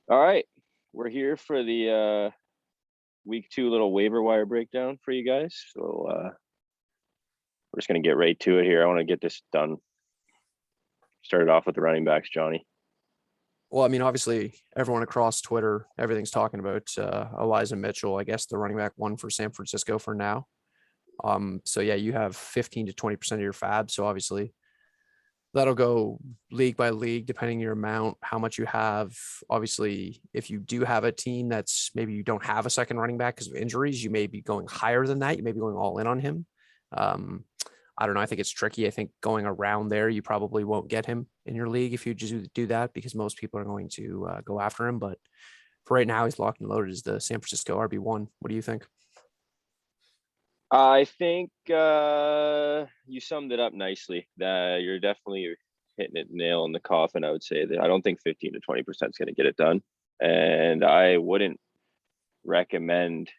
All right, we're here for the week 2 little waiver wire breakdown for you guys. So we're just gonna get right to it here. I want to get this done. Started off with the running backs, Johnny. Well, I mean, obviously, everyone across Twitter, everything's talking about Elijah Mitchell. I guess the running back one for San Francisco for now. So yeah, you have 15 to 20% of your FAAB. So obviously, that'll go league by league, depending your amount, how much you have. Obviously, if you do have a team that's maybe you don't have a second running back because of injuries, you may be going higher than that. You may be going all in on him. Um, I don't know. I think it's tricky. I think going around there, you probably won't get him in your league if you just do that because most people are going to go after him. But for right now, he's locked and loaded as the San Francisco RB1. What do you think? I think you summed it up nicely. That you're definitely hitting it nail in the coffin. I would say that I don't think 15 to 20% is going to get it done, and I wouldn't recommend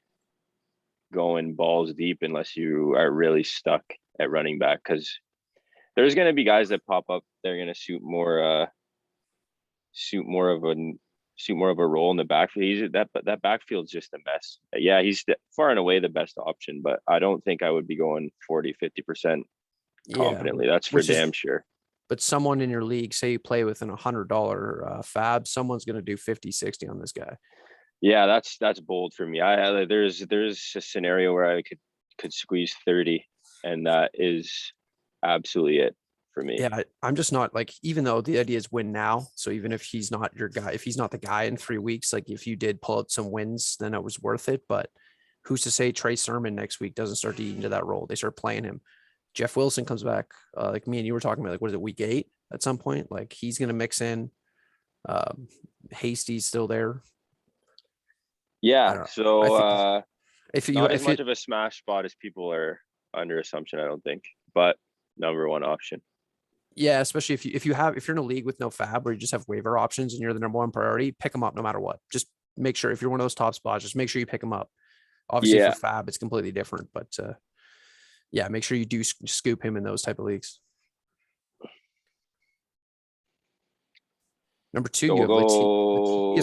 going balls deep unless you are really stuck at running back because there's going to be guys that pop up. They're going to suit more of a role in the backfield. That backfield's just a mess. Yeah, he's far and away the best option, but I don't think I would be going 40-50% confidently. That's for damn sure. But someone in your league, say you play within $100 FAAB, someone's going to do 50-60 on this guy. Yeah, that's bold for me. There's a scenario where I could squeeze 30, and that is absolutely it for me. Yeah, I'm just not like, even though the idea is win now. So even if he's not your guy, if he's not the guy in 3 weeks, like if you did pull out some wins, then it was worth it. But who's to say Trey Sermon next week doesn't start to eat into that role? They start playing him. Jeff Wilson comes back, like me and you were talking about, like, what is it, week 8 at some point? Like he's going to mix in. Hasty's still there. Yeah. So if you not as much of a smash spot as people are under assumption, I don't think, but number one option. Yeah, especially if you're in a league with no FAAB where you just have waiver options and you're the number one priority, pick them up no matter what. Just make sure if you're one of those top spots, just make sure you pick them up. Obviously, for FAAB, it's completely different, but yeah, make sure you do scoop him in those type of leagues. Number 2, so you have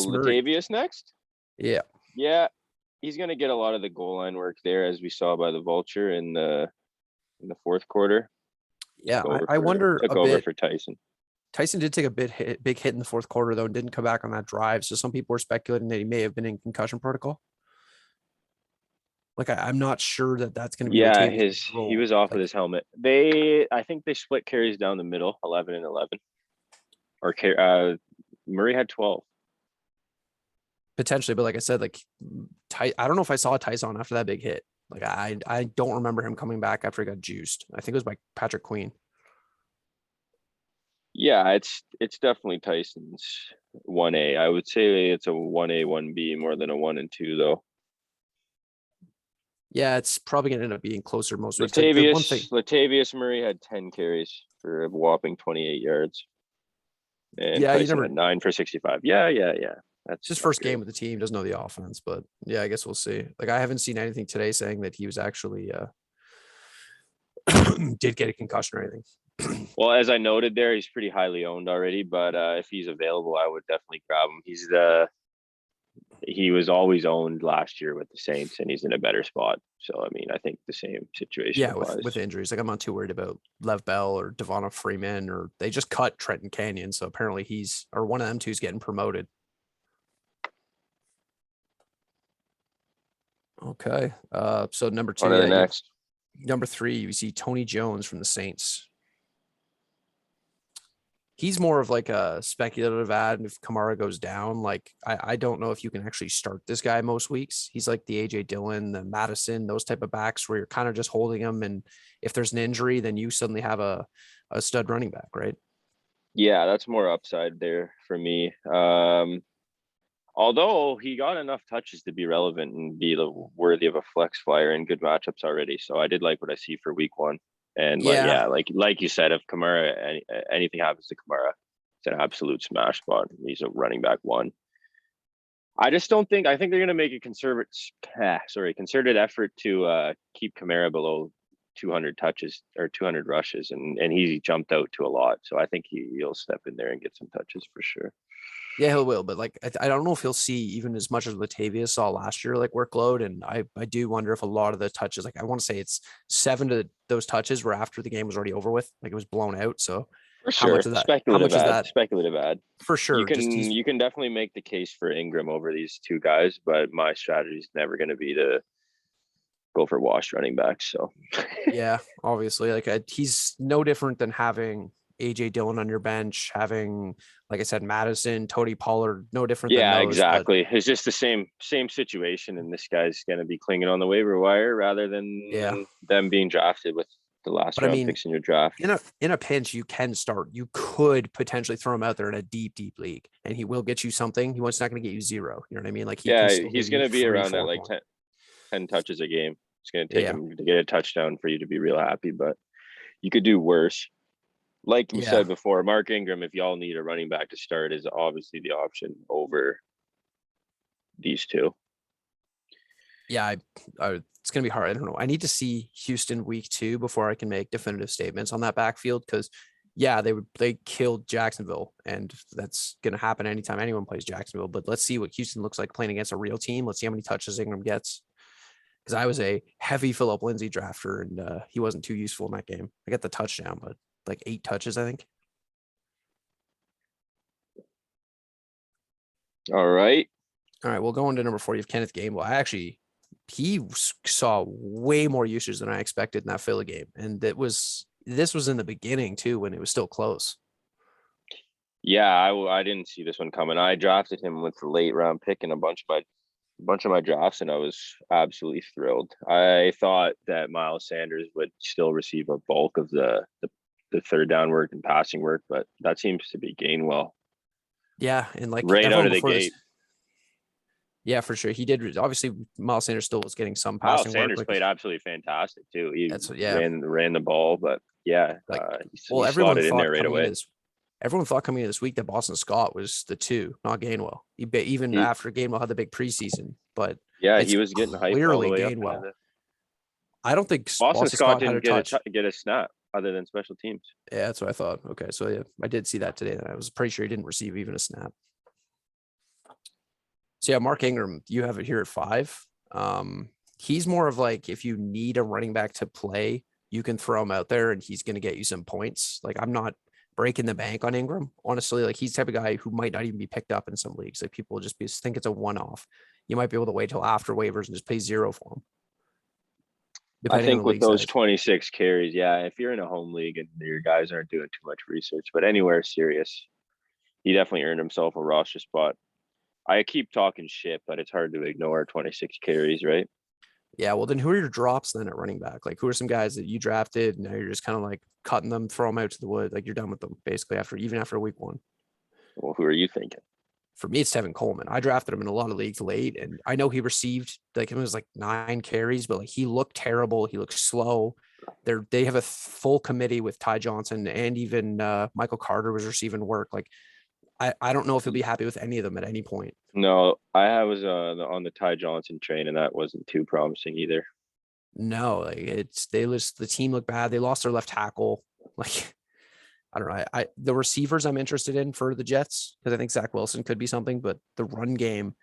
Latavius next. Yeah, he's going to get a lot of the goal line work there, as we saw by the Vulture in the fourth quarter. Yeah, I wonder took over for Tyson. Tyson did take a big hit in the fourth quarter, though, and didn't come back on that drive. So some people were speculating that he may have been in concussion protocol. Like, I'm not sure that that's going to be. Yeah, he was off with his helmet. I think they split carries down the middle, 11 and 11. Or Murray had 12. Potentially, but like I said, like I don't know if I saw Tyson after that big hit. Like I don't remember him coming back after he got juiced. I think it was by Patrick Queen. Yeah, it's definitely Tyson's 1A. I would say it's a 1A, 1B more than a 1 and 2 though. Yeah, it's probably gonna end up being closer most weeks. Latavius Murray had 10 carries for a whopping 28 yards. And Tyson had 9 for 65. Yeah. That's his first game with the team. Doesn't know the offense, but yeah, I guess we'll see. Like, I haven't seen anything today saying that he was actually did get a concussion or anything. Well, as I noted there, he's pretty highly owned already, but if he's available, I would definitely grab him. He was always owned last year with the Saints, and he's in a better spot. So, I mean, I think the same situation. Yeah, with injuries. Like, I'm not too worried about Lev Bell or Devonta Freeman, or they just cut Trenton Canyon. So apparently one of them two is getting promoted. Okay. So number 2. Next. Number 3, you see Tony Jones from the Saints. He's more of like a speculative ad. If Kamara goes down, like I don't know if you can actually start this guy most weeks. He's like the AJ Dillon, the Madison, those type of backs where you're kind of just holding him. And if there's an injury, then you suddenly have a stud running back, right? Yeah, that's more upside there for me. Although he got enough touches to be relevant and be worthy of a flex flyer in good matchups already. So I did like what I see for week 1. And like you said, if Kamara, anything happens to Kamara, it's an absolute smash spot. He's a running back 1. I just don't think. I think they're going to make a concerted effort to keep Kamara below 200 touches or 200 rushes, and he jumped out to a lot. So I think he'll step in there and get some touches for sure. Yeah, he will, but like I don't know if he'll see even as much as Latavius saw last year, like workload. And I do wonder if a lot of the touches, like I want to say it's 7 to those touches were after the game was already over with, like it was blown out. So For how much sure, of that? How speculative much is ad, that? speculative ad. For sure. Just he's You can definitely make the case for Ingram over these two guys, but my strategy is never going to be to go for washed running backs. So yeah, obviously, like he's no different than having AJ Dillon on your bench, having, like I said, Madison, Tony Pollard, no different than yeah, those. But exactly. It's just the same situation, and this guy's going to be clinging on the waiver wire rather yeah, than them being drafted with the last but I round mean, picks in your draft. in a pinch, you can start. You could potentially throw him out there in a deep league, and he will get you something. He was not going to get you 0. You know what I mean? Like he can Yeah, still give he's you going to be 3, around that 4 like points. 10 touches a game. It's going to take Yeah, him to get a touchdown for you to be real happy, but you could do worse. Like we yeah, said before, Mark Ingram, if y'all need a running back to start, is obviously the option over these two. yeah. It's gonna be hard. I don't know. I need to see Houston week 2 before I can make definitive statements on that backfield because. Yeah, they killed Jacksonville, and that's gonna happen anytime anyone plays Jacksonville. But let's see what Houston looks like playing against a real team. Let's see how many touches Ingram gets. Because I was a heavy Philip Lindsay drafter, and he wasn't too useful in that game. I got the touchdown, but like 8 touches, I think. All right. All right, we'll go into number 40 of Kenneth Gainwell. He saw way more usage than I expected in that Philly game, and this was in the beginning too when it was still close. Yeah, I didn't see this one coming. I drafted him with the late round pick in a bunch of my drafts, and I was absolutely thrilled. I thought that Miles Sanders would still receive a bulk of the third down work and passing work, but that seems to be Gainwell Yeah, and like right out everyone of the before this, gate. yeah, for sure. He did. Obviously, Miles Sanders still was getting some Miles passing work. Sanders Like played absolutely fantastic too. He that's yeah. ran the ball, but yeah, Like he everyone slotted in thought there right coming into away. this, everyone thought coming into this week that Boston Scott was the 2, not Gainwell. Even He after Gainwell had the big preseason, but Yeah, it's he was getting hyped all the clearly way up into Gainwell. the I don't think Boston Boston Scott Scott had a didn't get touch. get a snap other than special teams. Yeah, that's what I thought. Okay, so yeah, I did see that today. I was pretty sure he didn't receive even a snap. So yeah, Mark Ingram, you have it here at 5. He's more of like if you need a running back to play, you can throw him out there and he's going to get you some points. Like I'm not breaking the bank on Ingram. Honestly, like he's the type of guy who might not even be picked up in some leagues. Like people just think it's a one-off. You might be able to wait till after waivers and just pay 0 for him. I Depending on think the with league those size. 26 carries, yeah, if you're in a home league and your guys aren't doing too much research, but anywhere serious, he definitely earned himself a roster spot. I keep talking shit, but it's hard to ignore 26 carries, right? Yeah, well then who are your drops then at running back? Like who are some guys that you drafted and now you're just kind of like cutting them, throw them out to the wood, like you're done with them basically after week 1. Well, who are you thinking? For me, it's Tevin Coleman. I drafted him in a lot of leagues late, and I know he received like it was like 9 carries, but like he looked terrible. He looked slow. They have a full committee with Ty Johnson and even Michael Carter was receiving work. Like I don't know if he'll be happy with any of them at any point. No, was on the Ty Johnson train, and that wasn't too promising either. No, like the team looked bad. They lost their left tackle. Like I don't know. The receivers I'm interested in for the Jets because I think Zach Wilson could be something, but the run game,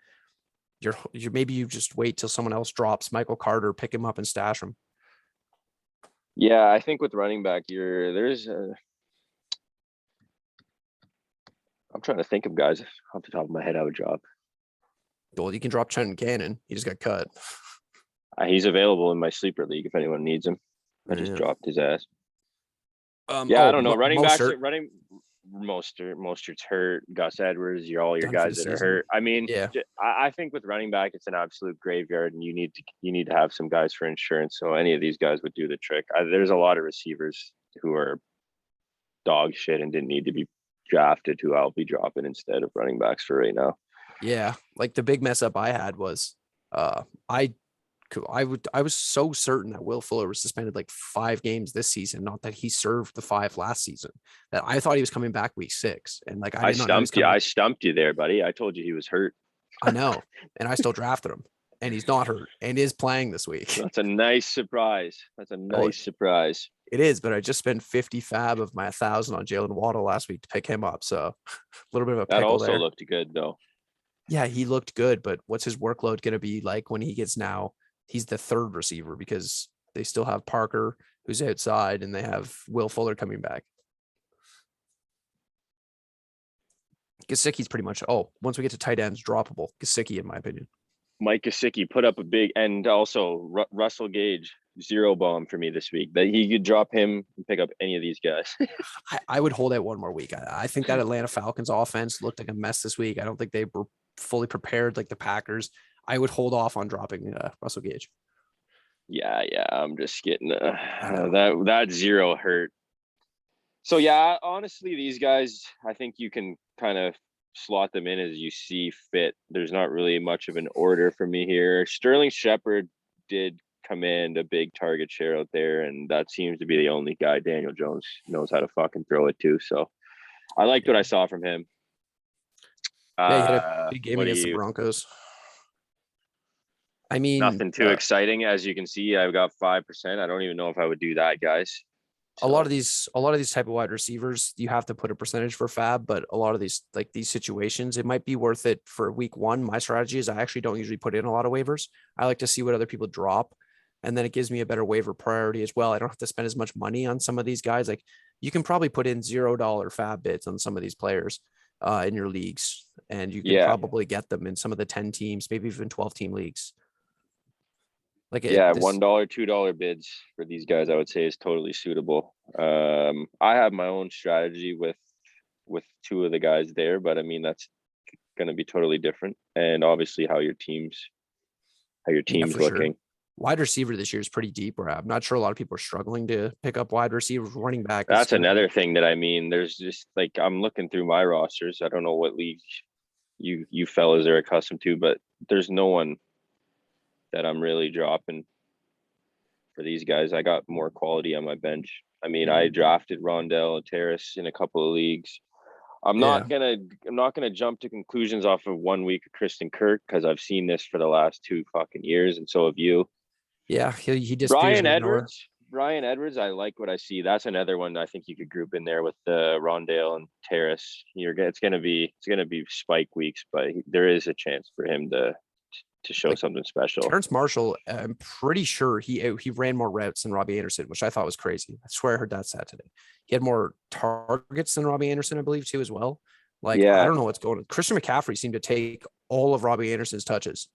you're maybe you just wait till someone else drops Michael Carter, pick him up and stash him. Yeah, I think with running back, I'm trying to think of guys off the top of my head I would drop. Well, you can drop Trenton Cannon. He just got cut. He's available in my sleeper league if anyone needs him. I just dropped his ass. Yeah, I don't know. Running backs, Mostert's hurt. Gus Edwards, all your guys that are hurt. I mean, yeah, I think with running back, it's an absolute graveyard, and you need to have some guys for insurance. So any of these guys would do the trick. There's a lot of receivers who are dog shit and didn't need to be drafted who I'll be dropping instead of running backs for right now. Yeah, like the big mess up I had was I was so certain that Will Fuller was suspended like 5 games this season, not that he served the 5 last season. That I thought he was coming back week 6, and like I did not know I stumped you there, buddy. I told you he was hurt. I know, and I still drafted him. and he's not hurt and is playing this week. That's a nice surprise. That's a nice surprise. It is, but I just spent 50 fab of my 1,000 on Jalen Waddle last week to pick him up. So a little bit of a That pickle also there. looked good though. Yeah, he looked good, but what's his workload going to be like when he gets now? He's the third receiver because they still have Parker who's outside and they have Will Fuller coming back. Gesicki's pretty much, once we get to tight ends, droppable. Gesicki, in my opinion. Mike Gesicki put up a big, and also Russell Gage, 0 bomb for me this week. That he could drop him and pick up any of these guys. I would hold out one more week. I think that Atlanta Falcons offense looked like a mess this week. I don't think they were fully prepared like the Packers. I would hold off on dropping Russell Gage. Yeah, I'm just getting that 0 hurt. So yeah, honestly, these guys, I think you can kind of slot them in as you see fit. There's not really much of an order for me here. Sterling Shepard did command a big target share out there, and that seems to be the only guy Daniel Jones knows how to fucking throw it to. So I liked what I saw from him. Yeah, he had a big game against the Broncos. I mean, nothing too exciting. As you can see, I've got 5%. I don't even know if I would do that, guys. A lot of these type of wide receivers, you have to put a percentage for fab, but a lot of these situations, it might be worth it for week one. My strategy is I actually don't usually put in a lot of waivers. I like to see what other people drop, and then it gives me a better waiver priority as well. I don't have to spend as much money on some of these guys. Like you can probably put in $0 fab bids on some of these players in your leagues, and you can probably get them in some of the 10 teams, maybe even 12 team leagues. Like $1, $2 bids for these guys, I would say is totally suitable. I have my own strategy with 2 of the guys there, but I mean that's going to be totally different, and obviously how your team's looking. Sure. Wide receiver this year is pretty deep. Where I'm not sure a lot of people are struggling to pick up wide receivers. Running back. That's another thing that I mean. There's just like I'm looking through my rosters. I don't know what league you fellas are accustomed to, but there's no one that I'm really dropping for these guys. I got more quality on my bench. I mean, I drafted Rondell and Terrace in a couple of leagues. I'm not gonna jump to conclusions off of 1 week of Kristen Kirk because I've seen this for the last 2 fucking years, and so have you. Yeah, he just Brian Edwards, I like what I see. That's another one I think you could group in there with the Rondale and Terrace. It's gonna be spike weeks, but there is a chance for him to show something special. Terrence Marshall, I'm pretty sure he ran more routes than Robbie Anderson, which I thought was crazy. I swear I heard that stat today. He had more targets than Robbie Anderson, I believe, too, as well. I don't know what's going on. Christian McCaffrey seemed to take all of Robbie Anderson's touches.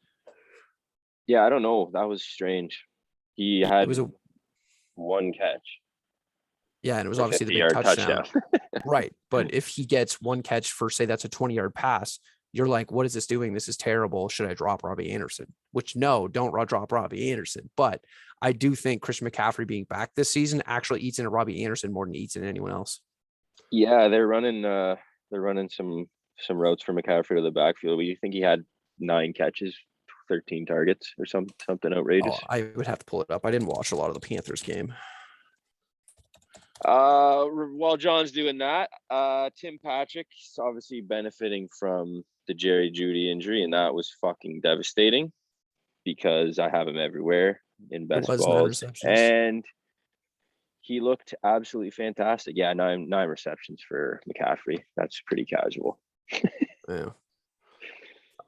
Yeah, I don't know. That was strange. He had one catch. Yeah, and it was obviously the big touchdown. Right. But if he gets one catch for, say, that's a 20-yard pass, you're like, what is this doing? This is terrible. Should I drop Robbie Anderson? Which, no, don't drop Robbie Anderson. But I do think Christian McCaffrey being back this season actually eats into Robbie Anderson more than he eats into anyone else. Yeah, they're running some routes for McCaffrey to the backfield. You think he had 9 catches, 13 targets, or something outrageous? I would have to pull it up. I didn't watch a lot of the Panthers game. While John's doing that, Tim Patrick's obviously benefiting from the Jerry Jeudy injury, and that was fucking devastating because I have him everywhere in best balls, and he looked absolutely fantastic. Yeah, nine receptions for McCaffrey. That's pretty casual. Yeah.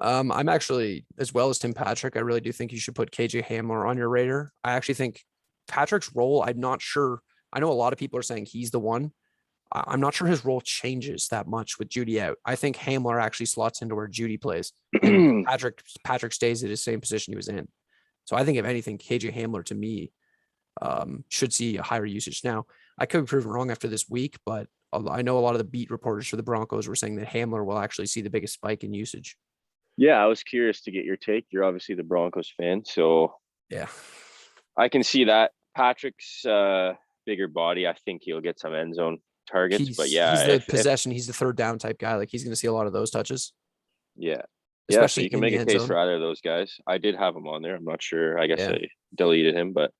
I'm actually, as well as Tim Patrick, I really do think you should put KJ Hamler on your radar. I actually think Patrick's role, I'm not sure. I know a lot of people are saying he's the one. I'm not sure his role changes that much with Jeudy out. I think Hamler actually slots into where Jeudy plays. And Patrick stays at his same position he was in. So I think if anything, KJ Hamler to me should see a higher usage. Now, I could be proven wrong after this week, but I know a lot of the beat reporters for the Broncos were saying that Hamler will actually see the biggest spike in usage. Yeah, I was curious to get your take. You're obviously the Broncos fan, so yeah, I can see that. Patrick's bigger body, I think he'll get some end zone targets, but yeah, he's he's the third down type guy. Like he's going to see a lot of those touches. Yeah. Especially so you can make a case for either of those guys. I did have him on there. I'm not sure. I guess I deleted him, but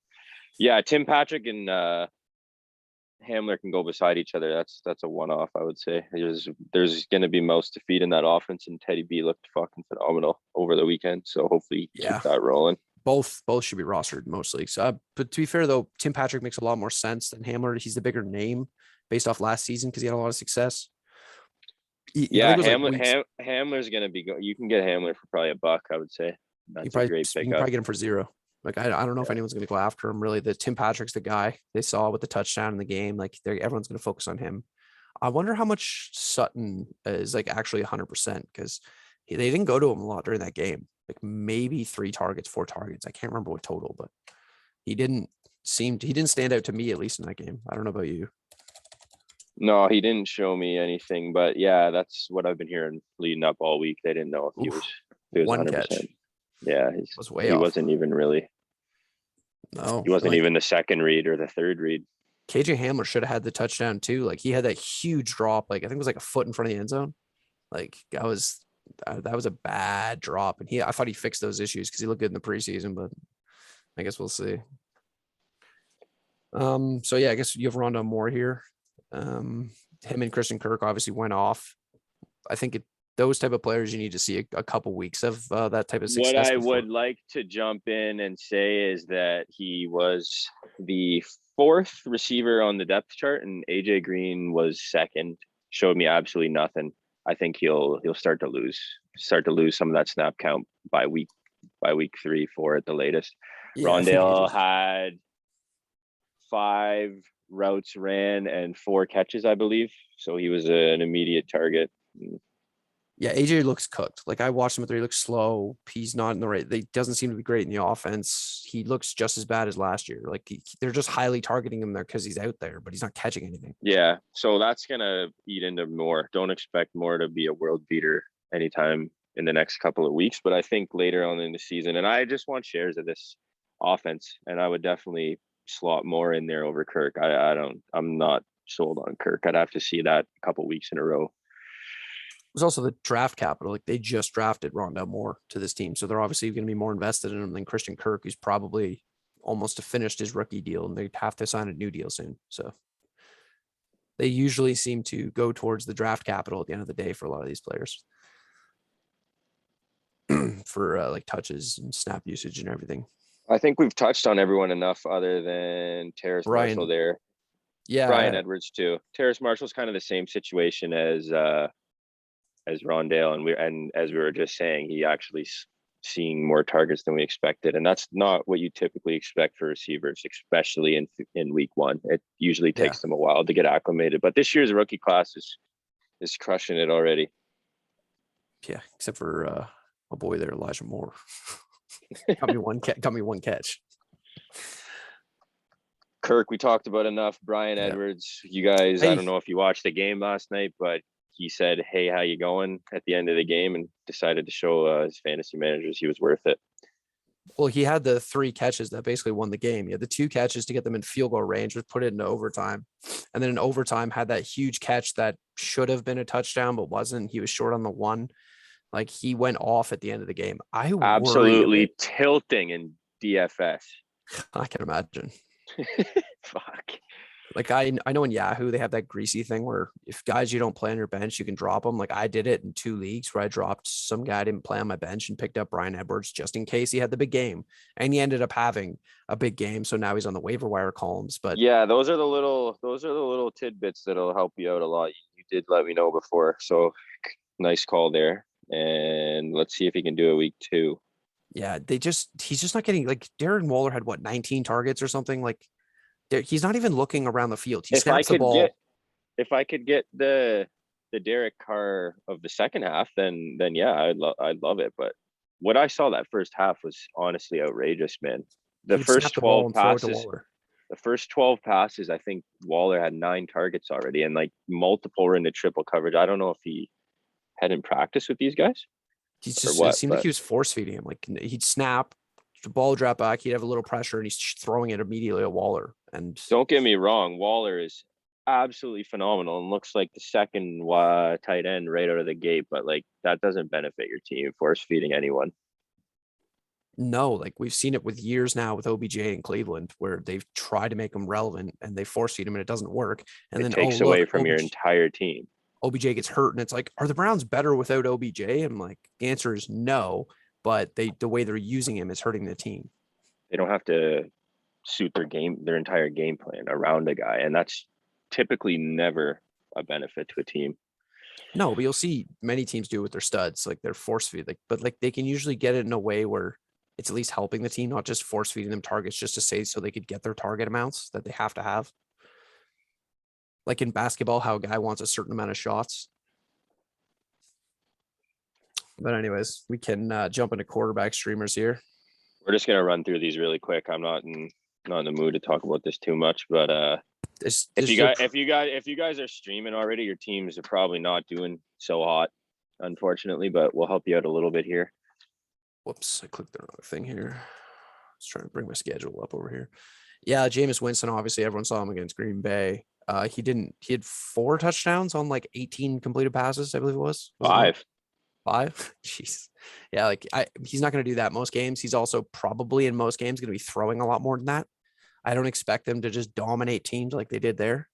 yeah, Tim Patrick and Hamler can go beside each other, that's a one-off, I would say. There's going to be most to feed in that offense, and Teddy B looked fucking phenomenal over the weekend. So hopefully Yeah. keep that rolling. Both should be rostered in most leagues. But to be fair though, Tim Patrick makes a lot more sense than Hamler. He's the bigger name based off last season because he had a lot of success. Yeah, Hamler's going to be you can get Hamler for probably $1, I would say. That's a great you can pickup. probably get him for 0. Like I don't know if anyone's going to go after him. Really, the Tim Patrick's the guy they saw with the touchdown in the game. Like everyone's going to focus on him. I wonder how much Sutton is like actually 100% because they didn't go to him a lot during that game. Like maybe 3 targets, 4 targets. I can't remember what total, but he didn't stand out to me, at least in that game. I don't know about you. No, he didn't show me anything, but yeah, that's what I've been hearing leading up all week. They didn't know if he was 1 100%. catch. Yeah, he wasn't even really. No, he wasn't even the second read or the third read. KJ Hamler should have had the touchdown too. Like he had that huge drop, like I think it was like a foot in front of the end zone. Like that was a bad drop, and I thought he fixed those issues because he looked good in the preseason, but I guess we'll see. So yeah, I guess you have Rondell Moore here. Him and Christian Kirk obviously went off. I think those type of players you need to see a couple weeks of that type of success. What I would like to jump in and say is that he was the 4th receiver on the depth chart, and AJ Green was 2nd. Showed me absolutely nothing. I think he'll start to lose some of that snap count by week 3, 4 at the latest. Yeah, Rondell had 5 routes ran and 4 catches, I believe. So he was an immediate target. Yeah, AJ looks cooked. Like I watched him with 3, he looks slow. He's not in the right. They doesn't seem to be great in the offense. He looks just as bad as last year. Like they're just highly targeting him there because he's out there, but he's not catching anything. Yeah, so that's gonna eat into Moore. Don't expect Moore to be a world beater anytime in the next couple of weeks, but I think later on in the season, and I just want shares of this offense, and I would definitely slot Moore in there over Kirk. I'm not sold on Kirk. I'd have to see that a couple weeks in a row. There's also the draft capital. Like they just drafted Rondell Moore to this team, so they're obviously going to be more invested in him than Christian Kirk, who's probably almost finished his rookie deal, and they have to sign a new deal soon. So they usually seem to go towards the draft capital at the end of the day for a lot of these players, for like touches and snap usage and everything. I think we've touched on everyone enough, other than Terrace Marshall there. Yeah, Brian Edwards too. Terrace Marshall's kind of the same situation as Rondell, and as we were just saying, he actually seeing more targets than we expected, and that's not what you typically expect for receivers, especially in week 1. It usually takes them a while to get acclimated, but this year's rookie class is crushing it already. Yeah, except for my boy there, Elijah Moore. got me one catch. Kirk, we talked about enough. Brian Edwards, you guys, I don't know if you watched the game last night, but he said, "Hey, how you going?" at the end of the game, and decided to show his fantasy managers he was worth it. Well, he had the 3 catches that basically won the game. He had the 2 catches to get them in field goal range, which put it into overtime. And then in overtime had that huge catch that should have been a touchdown, but wasn't. He was short on the 1. Like he went off at the end of the game. I absolutely tilting in DFS. I can imagine. Fuck. Like I know in Yahoo they have that greasy thing where if guys you don't play on your bench, you can drop them. Like I did it in 2 leagues where I dropped some guy I didn't play on my bench and picked up Brian Edwards just in case he had the big game, and he ended up having a big game. So now he's on the waiver wire columns. But yeah, those are the little tidbits that'll help you out a lot. You did let me know before, so nice call there. And let's see if he can do it week 2. Yeah, he's just not getting, like Darren Waller had 19 targets or something. Like he's not even looking around the field. He snaps the ball. If I could get the Derek Carr of the second half, then yeah, I'd love it. But what I saw that first half was honestly outrageous, man. The first 12 passes, I think Waller had 9 targets already, and like multiple were into triple coverage. I don't know if he hadn't practiced with these guys. It seemed like he was force feeding him. Like he'd snap, the ball drop back, he'd have a little pressure, and he's throwing it immediately at Waller. And don't get me wrong, Waller is absolutely phenomenal and looks like the second tight end right out of the gate, but like that doesn't benefit your team, force feeding anyone. No, like we've seen it with years now with OBJ in Cleveland, where they've tried to make him relevant and they force feed him and it doesn't work. And It then, oh, takes away look, from your entire team. OBJ gets hurt. And it's like, are the Browns better without OBJ? I'm like, the answer is no, but the way they're using him is hurting the team. They don't have to suit their entire game plan around a guy. And that's typically never a benefit to a team. No, but you'll see many teams do it with their studs, like they're force feed, like, but like they can usually get it in a way where it's at least helping the team, not just force feeding them targets just to say so they could get their target amounts that they have to have. Like in basketball, how a guy wants a certain amount of shots. But anyways, we can jump into quarterback streamers here. We're just gonna run through these really quick. I'm not in the mood to talk about this too much, but if you guys are streaming already, your teams are probably not doing so hot, unfortunately, but we'll help you out a little bit here. Whoops, I clicked the wrong thing here. I was trying to bring my schedule up over here. Yeah, Jameis Winston, obviously everyone saw him against Green Bay. He had 4 touchdowns on like 18 completed passes, I believe it was. 5. 5? Jeez. Yeah, like he's not going to do that most games. He's also probably in most games going to be throwing a lot more than that. I don't expect them to just dominate teams like they did there.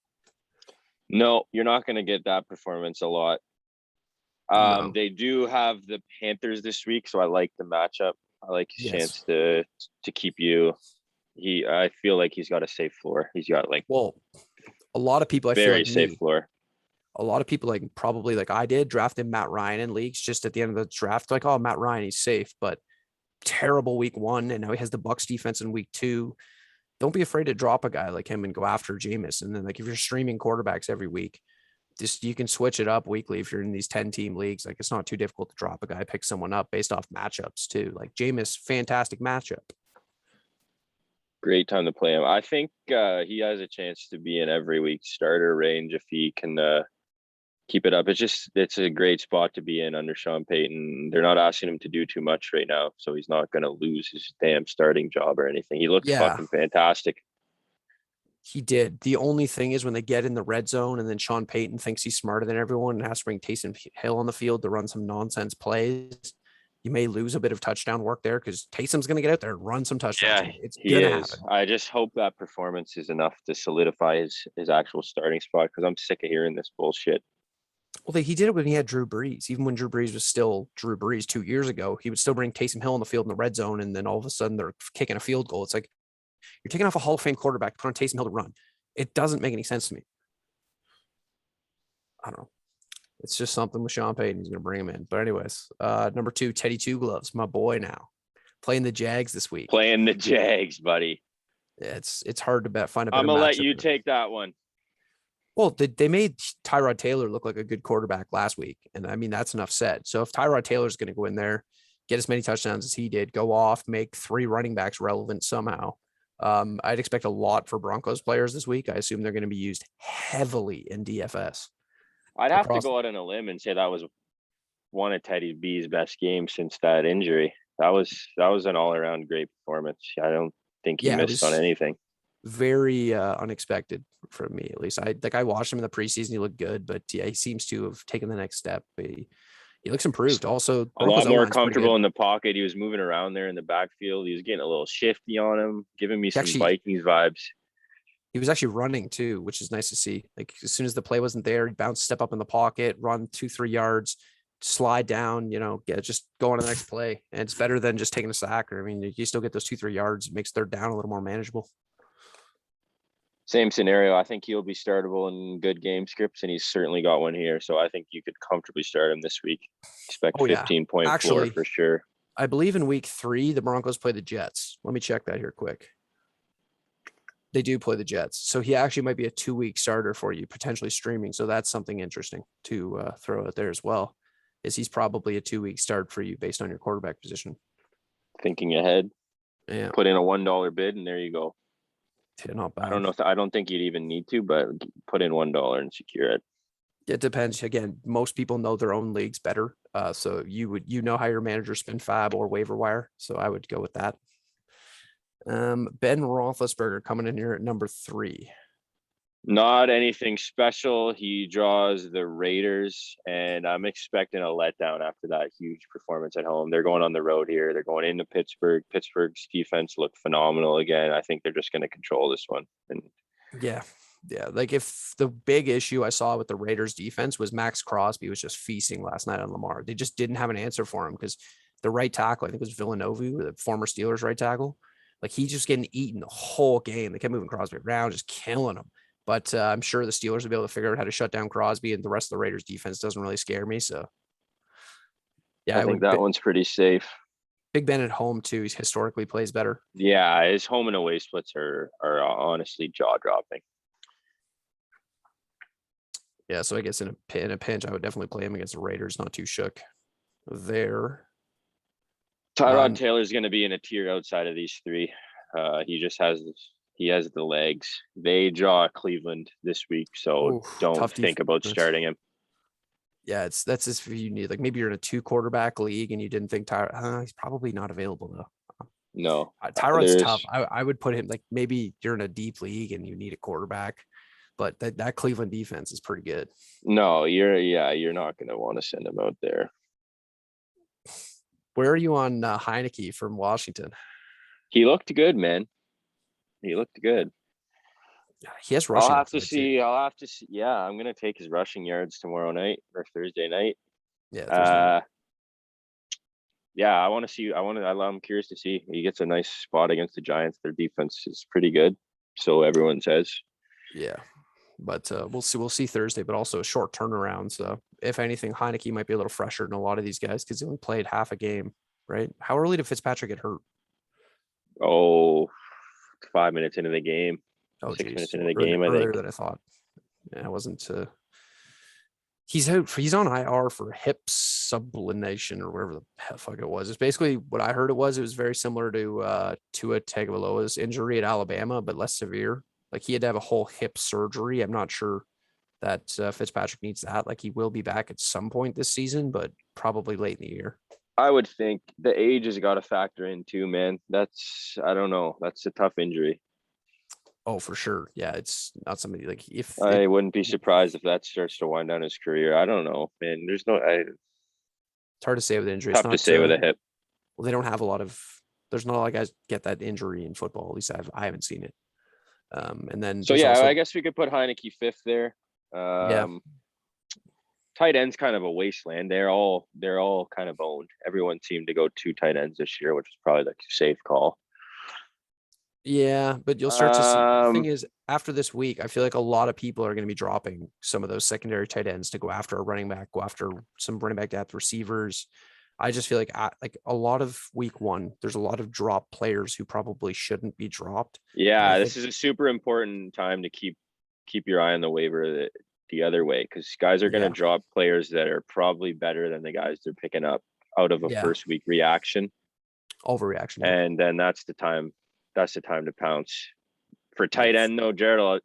No, you're not going to get that performance a lot. No. They do have the Panthers this week, so I like the matchup. I like his chance to keep you. I feel like he's got a safe floor. He's got like a lot of people I feel very like safe floor. A lot of people like probably like I did drafted Matt Ryan in leagues just at the end of the draft. Like, oh, Matt Ryan, he's safe, but terrible week 1, and now he has the Bucs defense in week 2. Don't be afraid to drop a guy like him and go after Jameis. And then like if you're streaming quarterbacks every week, just you can switch it up weekly if you're in these 10-team leagues. Like it's not too difficult to drop a guy, pick someone up based off matchups too. Like Jameis, fantastic matchup. Great time to play him. I think he has a chance to be in every week starter range if he can keep it up. It's a great spot to be in under Sean Payton. They're not asking him to do too much right now, so he's not going to lose his damn starting job or anything. He looks fucking fantastic. He did. The only thing is when they get in the red zone and then Sean Payton thinks he's smarter than everyone and has to bring Taysom Hill on the field to run some nonsense plays, you may lose a bit of touchdown work there because Taysom's going to get out there and run some touchdowns. Yeah, it's going to happen. I just hope that performance is enough to solidify his actual starting spot because I'm sick of hearing this bullshit. Well, he did it when he had Drew Brees. Even when Drew Brees was still Drew Brees 2 years ago, he would still bring Taysom Hill on the field in the red zone, and then all of a sudden they're kicking a field goal. It's like you're taking off a Hall of Fame quarterback, put on Taysom Hill to run. It doesn't make any sense to me. I don't know. It's just something with Sean Payton. He's going to bring him in. But anyways, number 2, Teddy Two Gloves, my boy now. Playing the Jags this week. Playing the Jags, buddy. Yeah, it's hard to find a better I'm going to let you take that one. Well, they made Tyrod Taylor look like a good quarterback last week. And I mean, that's enough said. So if Tyrod Taylor is going to go in there, get as many touchdowns as he did, go off, make 3 running backs relevant somehow. I'd expect a lot for Broncos players this week. I assume they're going to be used heavily in DFS. I'd have to go out on a limb and say that was one of Teddy B's best games since that injury. That was an all-around great performance. I don't think he missed on anything. Very unexpected for me, at least. I watched him in the preseason. He looked good, but yeah, he seems to have taken the next step. He looks improved. Also, a lot more comfortable in the pocket. He was moving around there in the backfield. He was getting a little shifty on him, giving me some Vikings vibes. He was actually running too, which is nice to see. Like as soon as the play wasn't there, he bounced, step up in the pocket, run 2-3 yards, slide down, just go on to the next play. And it's better than just taking a sack. Or I mean, you still get those 2-3 yards. It makes third down a little more manageable. Same scenario. I think he'll be startable in good game scripts, and he's certainly got one here. So I think you could comfortably start him this week. Expect 15-point floor for sure. I believe in week 3, the Broncos play the Jets. Let me check that here quick. They do play the Jets. So he actually might be a 2-week starter for you, potentially streaming. So that's something interesting to throw out there as well, is he's probably a 2-week start for you based on your quarterback position. Thinking ahead. Yeah. Put in a $1 bid and there you go. Yeah, not bad. I don't know. I don't think you'd even need to, but put in $1 and secure it. It depends. Again, most people know their own leagues better. So you know how your managers spend FAAB or waiver wire. So I would go with that. Ben Roethlisberger coming in here at number 3. Not anything special. He draws the Raiders, and I'm expecting a letdown after that huge performance at home. They're going on the road here. They're going into Pittsburgh. Pittsburgh's defense looked phenomenal again. I think they're just going to control this one. And Yeah. Yeah. Like if the big issue I saw with the Raiders defense was Max Crosby was just feasting last night on Lamar. They just didn't have an answer for him because the right tackle, I think it was Villanova, the former Steelers right tackle. Like he's just getting eaten the whole game. They kept moving Crosby around, just killing him. But I'm sure the Steelers will be able to figure out how to shut down Crosby, and the rest of the Raiders defense doesn't really scare me. So yeah, I I think would. that one's pretty safe. Big Ben at home too. He historically plays better. Yeah, his home and away splits are honestly jaw dropping. Yeah, so I guess in a pinch, I would definitely play him against the Raiders. Not too shook there. Tyrod Taylor's going to be in a tier outside of these three. He just has the legs. They draw Cleveland this week, so don't think about starting him. Yeah, that's just if you need, like, maybe you're in a 2-quarterback league and you didn't think Tyrod. He's probably not available though. No, Tyrod's tough. I would put him, like, maybe you're in a deep league and you need a quarterback, but that Cleveland defense is pretty good. No, you're not going to want to send him out there. Where are you on Heineke from Washington? He looked good, man. He looked good. He has rushing. I'll have to see. Yeah, I'm gonna take his rushing yards tomorrow night or Thursday night. Yeah. Yeah, I want to see. I'm curious to see. He gets a nice spot against the Giants. Their defense is pretty good, so everyone says. Yeah, but we'll see. We'll see Thursday, but also a short turnaround. So if anything, Heineke might be a little fresher than a lot of these guys because he only played half a game, right? How early did Fitzpatrick get hurt? Oh, 5 minutes into the game. Oh, 6 minutes into the game, I earlier think. than I thought. Yeah, it wasn't. He's out. He's on IR for hip subluxation or whatever the fuck it was. It's basically what I heard. It was very similar to Tua Tagovailoa's injury at Alabama, but less severe. Like he had to have a whole hip surgery. I'm not sure that Fitzpatrick needs that. Like he will be back at some point this season, but probably late in the year. I would think the age has got to factor in too, man. I don't know. That's a tough injury. Oh, for sure. Yeah, it's not somebody like if I wouldn't be surprised if that starts to wind down his career. I don't know, man. It's hard to say with injuries. Tough to say with a hip. Well, they don't have a lot of. There's not a lot of guys get that injury in football. At least I haven't seen it. And then so yeah, I guess we could put Heineke fifth there. Yeah. Tight end's kind of a wasteland. They're all kind of owned. Everyone seemed to go 2 tight ends this year, which is probably like a safe call. Yeah, but you'll start to see. The thing is, after this week, I feel like a lot of people are going to be dropping some of those secondary tight ends to go after a running back, go after some running back depth receivers. I just feel like a lot of week 1, there's a lot of drop players who probably shouldn't be dropped. Yeah, this is a super important time to keep your eye on the waiver the other way, because guys are going to drop players that are probably better than the guys they're picking up out of a first week reaction. Overreaction. And then that's the time to pounce. For tight end, though, Gerald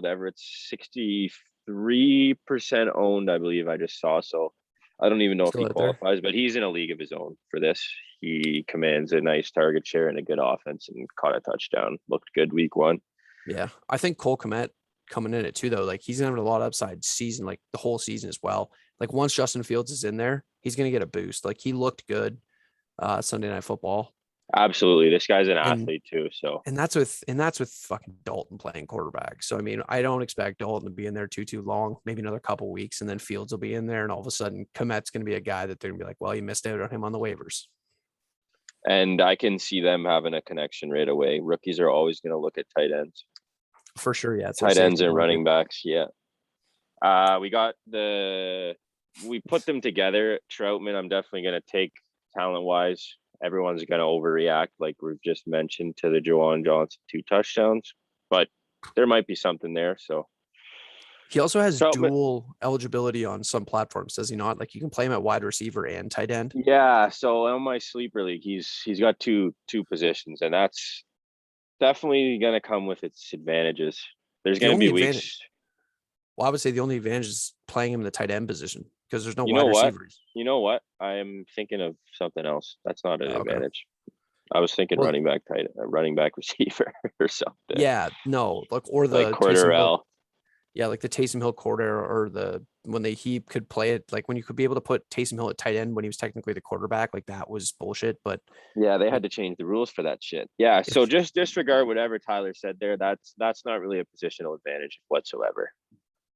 Everett's 63% owned, I believe I just saw. So I don't even know if he qualifies, but he's in a league of his own for this. He commands a nice target share and a good offense and caught a touchdown. Looked good week 1. Yeah. I think Cole Kmet coming in it too, though. Like he's having a lot of upside season, like the whole season as well. Like once Justin Fields is in there, he's going to get a boost. Like he looked good Sunday Night Football. Absolutely. This guy's an athlete too. So and that's with fucking Dalton playing quarterback. So I mean, I don't expect Dalton to be in there too long, maybe another couple weeks, and then Fields will be in there, and all of a sudden Komet's gonna be a guy that they're gonna be like, well, you missed out on him on the waivers. And I can see them having a connection right away. Rookies are always gonna look at tight ends. For sure, yeah. Tight ends and running backs, yeah. We put them together. Troutman, I'm definitely gonna take talent-wise. Everyone's going to overreact, like we've just mentioned, to the Juwan Johnson 2 touchdowns, but there might be something there. So he also has dual eligibility on some platforms, does he not? Like you can play him at wide receiver and tight end. Yeah. So on my sleeper league, he's got two positions, and that's definitely going to come with its advantages. There's going to be weeks. Well, I would say the only advantage is playing him in the tight end position because there's no wide receivers. You know what? I am thinking of something else. That's not an advantage. I was thinking running back receiver or something. Yeah, no, or the Cordarrelle. Yeah, like the Taysom Hill quarter, or he could play it, like when you could be able to put Taysom Hill at tight end when he was technically the quarterback, like that was bullshit. But Yeah, they had like to change the rules for that shit. Yeah, so if just disregard whatever Tyler said there. That's not really a positional advantage whatsoever.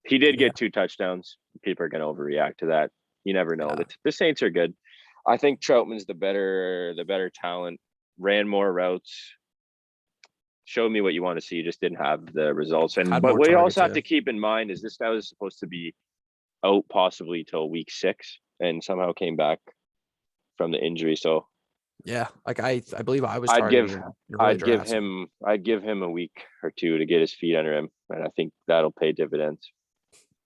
He did yeah, get 2 touchdowns. People are going to overreact to that. You never know. yeah, The Saints are good. I think Troutman's the better talent. Ran more routes. Showed me what you want to see. Just didn't have the results. had But more what you targets. also have Yeah, to keep in mind is this guy was supposed to be out possibly till week 6, and somehow came back from the injury. So yeah. Like I believe I was I'd targeting give him in early I'd give drafts. him I'd give him a week or two to get his feet under him, and I think that'll pay dividends.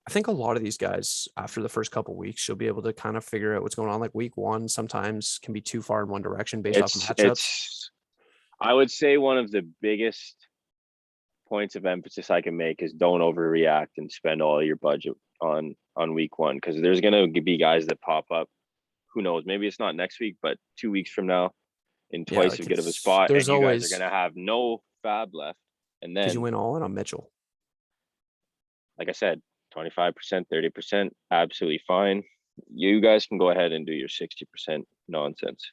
I think a lot of these guys after the first couple weeks, you'll be able to kind of figure out what's going on. Like week 1 sometimes can be too far in one direction based off of matchups. It's I would say one of the biggest points of emphasis I can make is don't overreact and spend all your budget on week 1, because there's gonna be guys that pop up. Who knows? Maybe it's not next week, but 2 weeks from now, in Yeah, twice like as good of a spot, there's and you guys are always, gonna have no fab left. And did you then, win all in on Mitchell? like I said, 25%, 30%, absolutely fine. You guys can go ahead and do your 60% nonsense.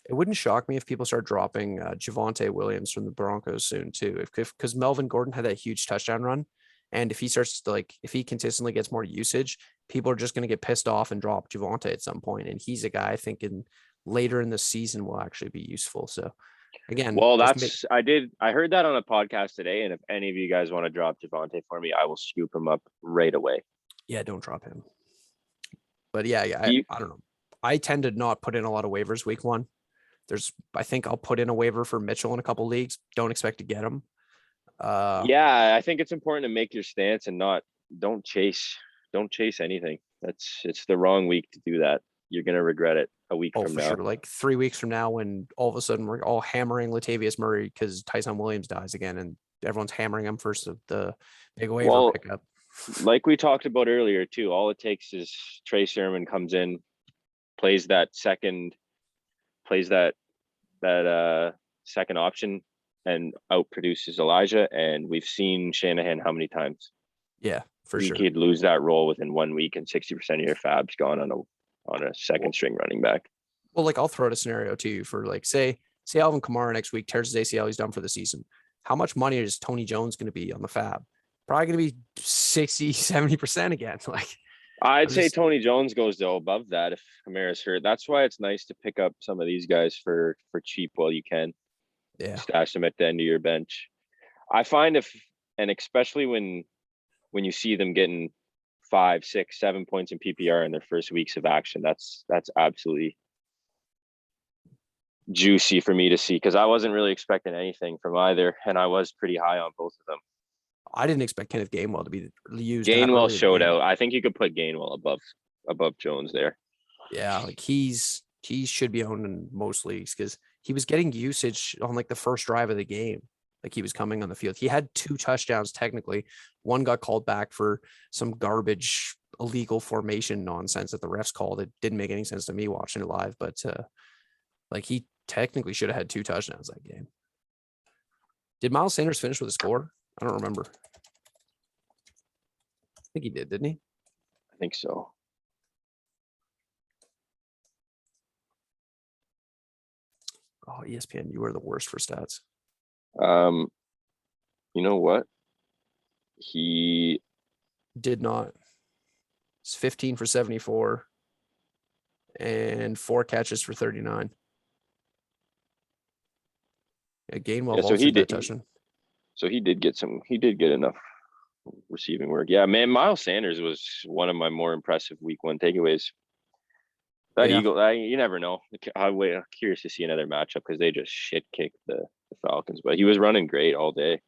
It wouldn't shock me if people start dropping Javonte Williams from the Broncos soon too. If because Melvin Gordon had that huge touchdown run, and if he starts to if he consistently gets more usage, people are just going to get pissed off and drop Javonte at some point. And he's a guy I think later in the season will actually be useful. So again, Well, just make I heard that on a podcast today, and if any of you guys want to drop Javante for me, I will scoop him up right away. yeah, don't drop him. But yeah, He, I don't know. I tend to not put in a lot of waivers week 1. I think I'll put in a waiver for Mitchell in a couple leagues. Don't expect to get him. yeah, I think it's important to make your stance and don't chase anything. It's the wrong week to do that. You're gonna regret it a week Oh, from for now. sure. Like 3 weeks from now, when all of a sudden we're all hammering Latavius Murray because Tyson Williams dies again, and everyone's hammering him first of the big waiver Well, pickup. like we talked about earlier too, all it takes is Trey Sermon comes in, plays that second, plays that second option, and outproduces Elijah. And we've seen Shanahan how many times Yeah, for he sure. could lose that role within 1 week, and 60% of your fab's gone on a second string running back. Well, like I'll throw out a scenario to you for like say Alvin Kamara next week tears his ACL, he's done for the season. How much money is Tony Jones going to be on the fab? Probably going to be 60, 70% again. Like I'd I'm say just Tony Jones goes to above that if Kamara's hurt. That's why it's nice to pick up some of these guys for cheap while you can. yeah. Stash them at the end of your bench. I find and especially when you see them getting 5, 6, 7 points in PPR in their first weeks of action, that's absolutely juicy for me to see, because I wasn't really expecting anything from either, and I was pretty high on both of them. I didn't expect Kenneth Gainwell to be used that Gainwell early in the showed game. out. I think you could put Gainwell above Jones there. Yeah, like he should be owned in most leagues because he was getting usage on like the first drive of the game. Like he was coming on the field. He had 2 touchdowns technically. One got called back for some garbage illegal formation nonsense that the refs called. It didn't make any sense to me watching it live, but like he technically should have had 2 touchdowns that game. Did Miles Sanders finish with a score? I don't remember. I think he did, didn't he? I think so. Oh, ESPN, you are the worst for stats. You know what? He Did not. It's 15 for 74 and 4 catches for 39. Yeah, Gainwell yeah, so he vultured that did touchdown. so he did get enough receiving work. Yeah, man, Miles Sanders was one of my more impressive week 1 takeaways. That Yeah. Eagle, you never know. I'm curious to see another matchup because they just shit kicked the Falcons, but he was running great all day.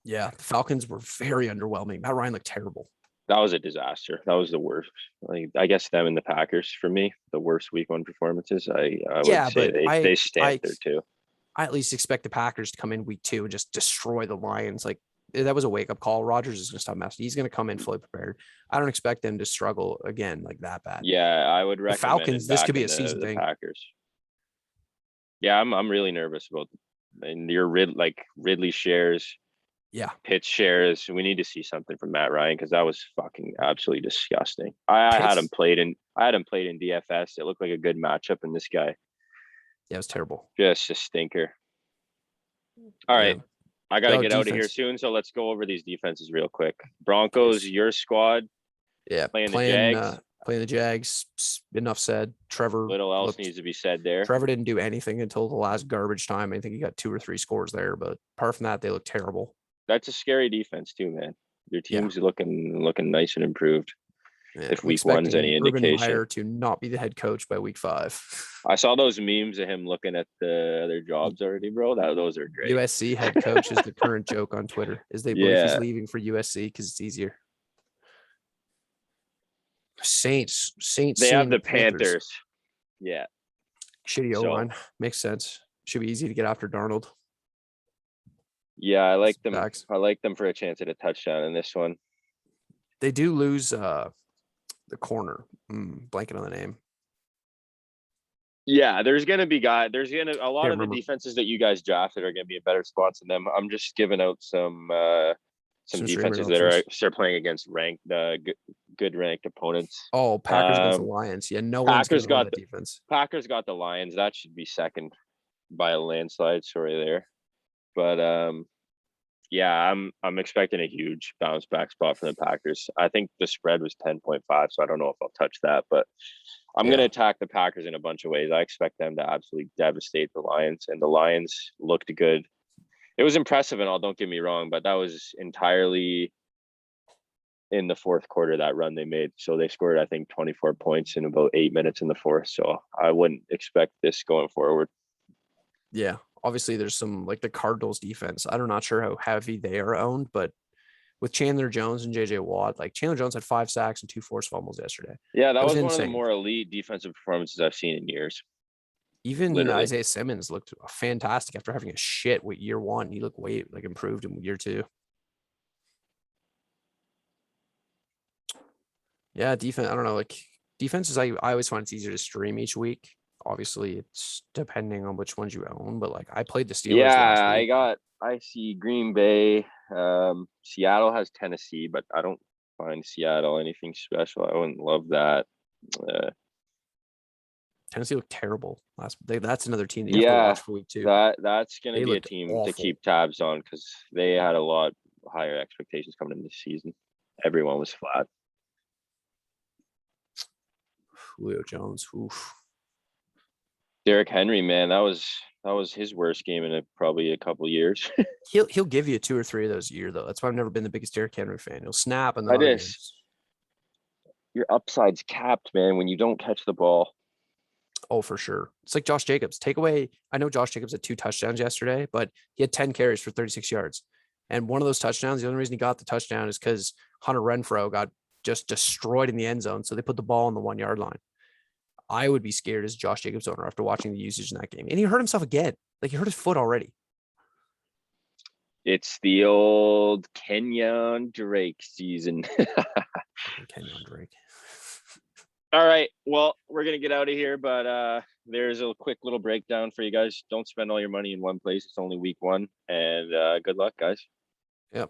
Yeah, the Falcons were very underwhelming. Matt Ryan looked terrible. That was a disaster. That was the worst. Like, I guess them and the Packers for me, the worst week 1 performances. I would say but they stamped there too. I at least expect the Packers to come in week 2 and just destroy the Lions. Like that was a wake up call. Rodgers is going to stop messing. He's going to come in fully prepared. I don't expect them to struggle again like that bad. Yeah, I would recommend the Falcons. This could be a season the thing. Packers. Yeah, I'm really nervous about, and your Ridley shares. Yeah. Pitch shares. We need to see something from Matt Ryan because that was fucking absolutely disgusting. I had him Pitch. played in DFS. It looked like a good matchup, and this guy Yeah, it was terrible. just a stinker. All right. Yeah. I got to Oh, get out of here defense. soon, so let's go over these defenses real quick. Broncos, Yes. your squad Yeah. playing the Jags. Playing the Jags. Enough said. Trevor Little else looked. needs to be said there. Trevor didn't do anything until the last garbage time. I think he got 2 or 3 scores there, but apart from that, they look terrible. That's a scary defense too, man. Your Yeah. team's looking nice and improved. Yeah, If I'm week one's any expecting Urban indication. Meyer to not be the head coach by week 5. I saw those memes of him looking at the other jobs already, bro. Those are great. USC head coach is the current joke on Twitter. Is they believe he's leaving for USC because it's easier. Saints. They have the Panthers. Yeah. Shitty O-line. Makes sense. Should be easy to get after Darnold. Yeah, I like them. Backs. I like them for a chance at a touchdown in this one. They do lose the corner. Blanking on the name. Yeah, there's gonna be a lot of the remember. defenses that you guys drafted are gonna be in better spots than them. I'm just giving out some defenses that are playing against ranked good ranked opponents. Oh, Packers against the Lions. Yeah, no one's Packers gonna got the defense. Packers got the Lions. That should be second by a landslide. Sorry there, but yeah, I'm expecting a huge bounce back spot from the Packers. I think the spread was 10.5, so I don't know if I'll touch that, but I'm going to attack the Packers in a bunch of ways. I expect them to absolutely devastate the Lions, and the Lions looked good. It was impressive and all, don't get me wrong, but that was entirely in the fourth quarter, that run they made. So they scored, I think, 24 points in about 8 minutes in the fourth. So I wouldn't expect this going forward. Yeah. Obviously, there's some like the Cardinals defense. I'm not sure how heavy they are owned, but with Chandler Jones and JJ Watt, like Chandler Jones had 5 sacks and 2 forced fumbles yesterday. Yeah, that was one insane. of the more elite defensive performances I've seen in years. Even Literally. Isaiah Simmons looked fantastic after having a shit with year 1. He looked way like improved in year 2. Yeah, defense. I don't know. Like defenses, I always find it's easier to stream each week. Obviously, it's depending on which ones you own, but like I played the Steelers. Yeah, I see Green Bay. Seattle has Tennessee, but I don't find Seattle anything special. I wouldn't love that. Tennessee looked terrible last. That's another team that you have to watch for week 2. That's going to be a team awful to keep tabs on because they had a lot higher expectations coming in this season. Everyone was flat. Julio Jones. Oof. Derrick Henry, man, that was his worst game in probably a couple of years. He'll give you 2 or 3 of those a year though. That's why I've never been the biggest Derrick Henry fan. He'll snap and then your upside's capped, man, when you don't catch the ball. Oh, for sure. It's like Josh Jacobs. Take away. I know Josh Jacobs had 2 touchdowns yesterday, but he had 10 carries for 36 yards. And one of those touchdowns, the only reason he got the touchdown is because Hunter Renfrow got just destroyed in the end zone. So they put the ball on the 1 yard line. I would be scared as Josh Jacobs owner after watching the usage in that game. And he hurt himself again. Like he hurt his foot already. It's the old Kenyon Drake season. Kenyon Drake. All right. Well, we're going to get out of here, but there's a quick little breakdown for you guys. Don't spend all your money in one place. It's only week 1. And good luck, guys. Yep.